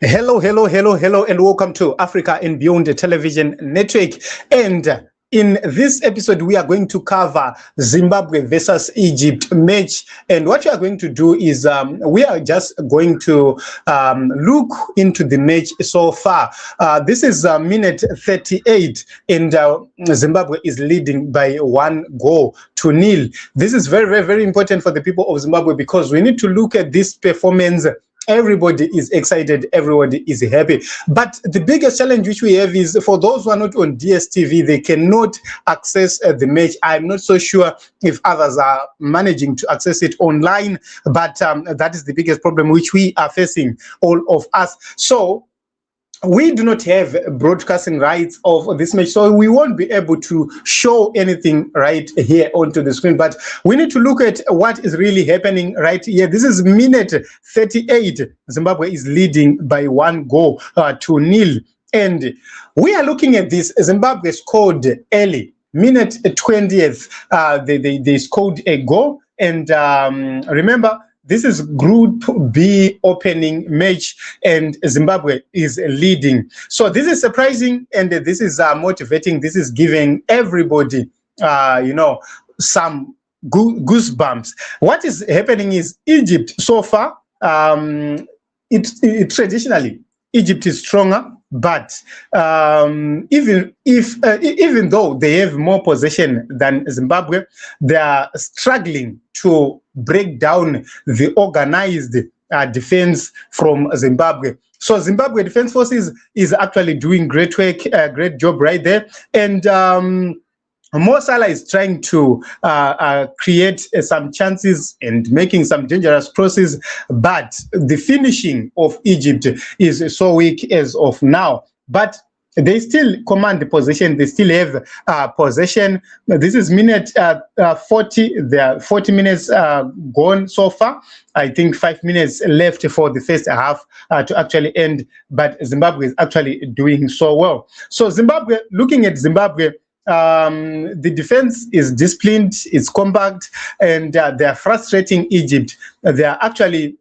Hello, and welcome to Africa and Beyond Television Network. And in this episode, we are going to cover Zimbabwe versus Egypt match. And what we are going to do is we are just going to look into the match so far. This is minute 38, and Zimbabwe is leading by 1-0. This is very important for the people of Zimbabwe because we need to look at this performance. Everybody is excited, everybody is happy. But the biggest challenge which we have is for those who are not on DSTV, they cannot access the match. I'm not so sure if others are managing to access it online, but that is the biggest problem which we are facing, all of us. So we do not have broadcasting rights of this match, so we won't be able to show anything right here onto the screen. But we need to look at what is really happening right here. This is minute 38. Zimbabwe is leading by 1-0. And we are looking at this. Zimbabwe scored early. Minute 20th, they scored a goal. And remember, this is Group B opening match, and Zimbabwe is leading. So this is surprising, and this is motivating. This is giving everybody, some goosebumps. What is happening is Egypt so far, traditionally, Egypt is stronger. But even though they have more possession than Zimbabwe, they are struggling to break down the organized defense from Zimbabwe. So Zimbabwe Defense Forces is actually doing great work, great job right there. And Mo Salah is trying to create some chances and making some dangerous crosses, but the finishing of Egypt is so weak as of now. But they still command the possession. They still have possession. This is minute 40. There are 40 minutes gone so far. I think 5 minutes left for the first half to actually end. But Zimbabwe is actually doing so well. So Zimbabwe, looking at Zimbabwe, the defense is disciplined, it's compact, and they are frustrating Egypt. They are actually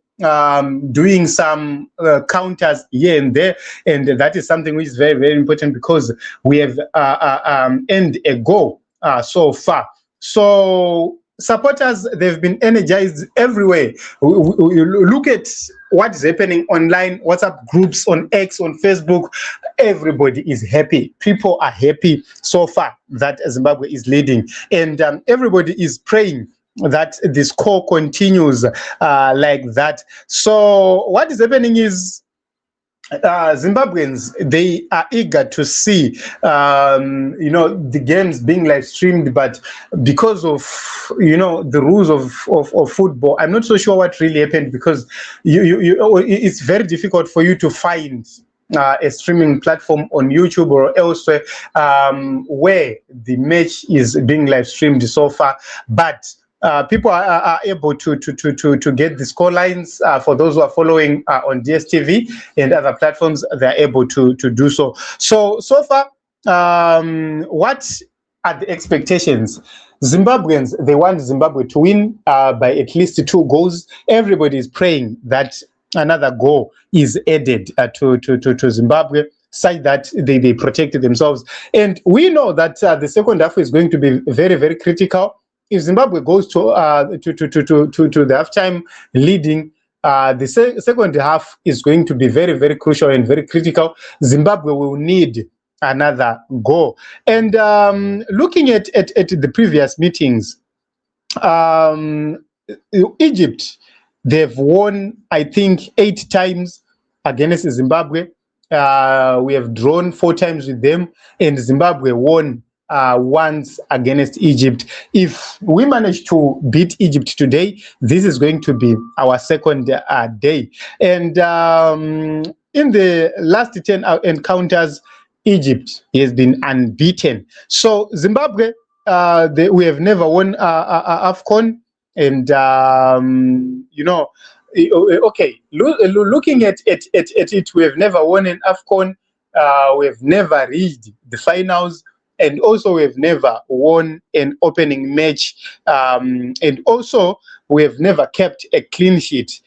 doing some counters here and there, and that is something which is very important because we have earned a goal so far. So supporters, they've been energized everywhere. You look at what is happening online, WhatsApp groups, on X, on Facebook. Everybody is happy. People are happy so far that Zimbabwe is leading, and everybody is praying that the score continues like that. So what is happening is Zimbabweans, they are eager to see the games being live streamed, but because of the rules of football, I'm not so sure what really happened, because it's very difficult for you to find a streaming platform on YouTube or elsewhere where the match is being live streamed so far. But people are able to get the score lines. For those who are following on DSTV and other platforms, they're able to do so. So far, what are the expectations? Zimbabweans, they want Zimbabwe to win by at least 2 goals. Everybody is praying that another goal is added to Zimbabwe, such that they protect themselves. And we know that the second half is going to be very critical. If Zimbabwe goes to the halftime leading, the second half is going to be very crucial and very critical. Zimbabwe will need another goal. And looking at the previous meetings, Egypt, they've won, I think, 8 times against Zimbabwe. We have drawn 4 times with them, and Zimbabwe won once against Egypt. If we manage to beat Egypt today, this is going to be our second day. And in the last 10 encounters, Egypt has been unbeaten. So Zimbabwe, we have never won AFCON, and okay, looking at it, we have never won an AFCON. We have never reached the finals. And also, we have never won an opening match. And also, we have never kept a clean sheet,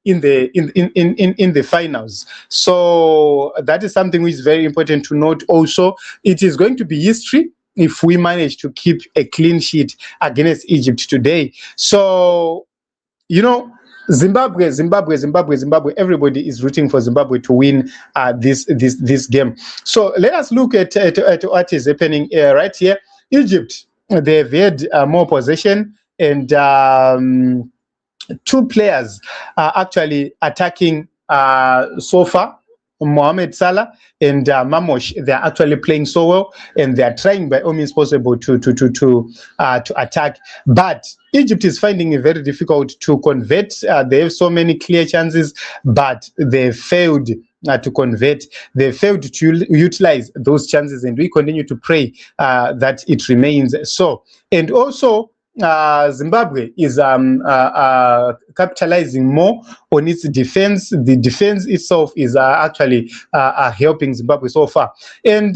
in the finals. So that is something which is very important to note. Also, it is going to be history if we manage to keep a clean sheet against Egypt today. So, Zimbabwe. Everybody is rooting for Zimbabwe to win this game. So let us look at what is happening right here. Egypt, they've had more possession, and two players are actually attacking so far. Mohamed Salah and Mamosh, they are actually playing so well, and they are trying by all means possible to attack. But Egypt is finding it very difficult to convert. They have so many clear chances, but they failed to convert. They failed to utilize those chances, and we continue to pray that it remains so. And also, Zimbabwe is capitalizing more on its defense. The defense itself is actually helping Zimbabwe so far. And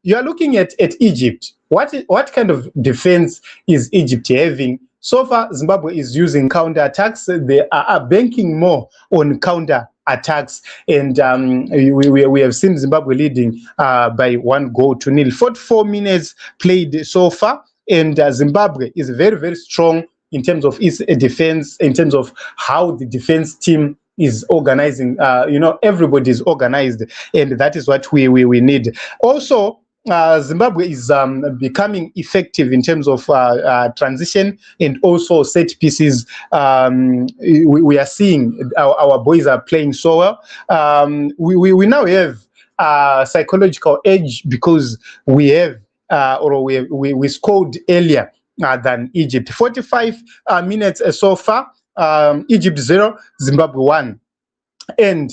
you are looking at Egypt. What kind of defense is Egypt having? So far, Zimbabwe is using counter attacks. They are banking more on counter attacks, and we have seen Zimbabwe leading by 1-0. 44 minutes played so far. And Zimbabwe is very, very strong in terms of its defense, in terms of how the defense team is organizing. Everybody is organized, and that is what we need. Also, Zimbabwe is becoming effective in terms of transition and also set pieces. We are seeing our boys are playing so well. We now have psychological edge because we have we scored earlier than Egypt. 45 minutes so far. Egypt 0, Zimbabwe 1. And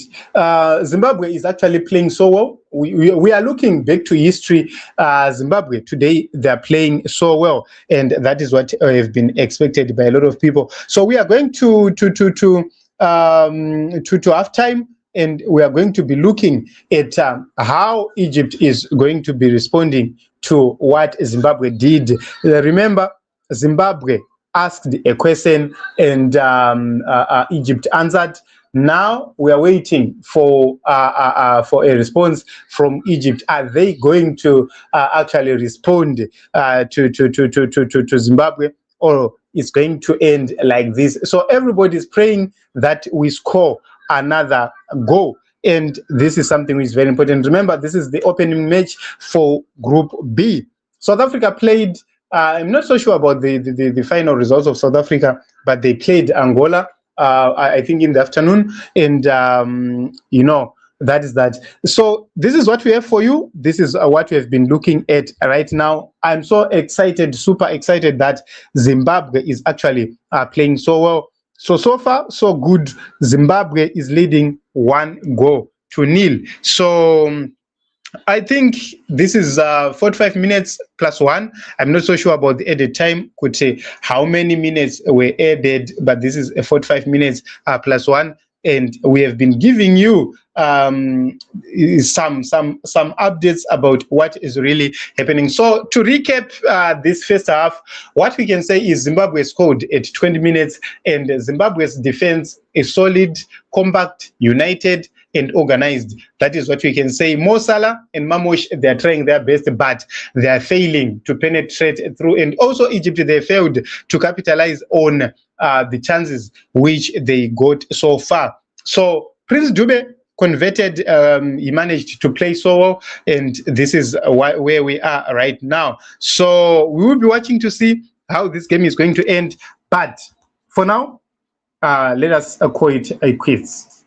Zimbabwe is actually playing so well. We are looking back to history. Zimbabwe today, they are playing so well, and that is what have been expected by a lot of people. So we are going to halftime, and we are going to be looking at how Egypt is going to be responding to what Zimbabwe did. Remember, Zimbabwe asked a question, and Egypt answered. Now we are waiting for a response from Egypt. Are they going to actually respond to Zimbabwe, or it's going to end like this? So everybody is praying that we score another goal. And this is something which is very important. Remember, this is the opening match for Group B. South Africa played, I'm not so sure about the final results of South Africa, but they played Angola, I think in the afternoon. And, that is that. So this is what we have for you. This is what we have been looking at right now. I'm so excited, super excited that Zimbabwe is actually playing so well. So far, so good. Zimbabwe is leading 1-0. So I think this is 45 minutes plus 1. I'm not so sure about the added time. Could say how many minutes were added, but this is 45 minutes plus 1. And we have been giving you some updates about what is really happening. So to recap this first half, what we can say is Zimbabwe scored at 20 minutes, and Zimbabwe's defense is solid, compact, united, and organized. That is what we can say. Mo Salah and Mamosh, they are trying their best, but they are failing to penetrate through. And also Egypt, they failed to capitalize on the chances which they got so far. So Prince Dube converted, he managed to play so well, and this is where we are right now. So we will be watching to see how this game is going to end. But for now, let us call it a quiz.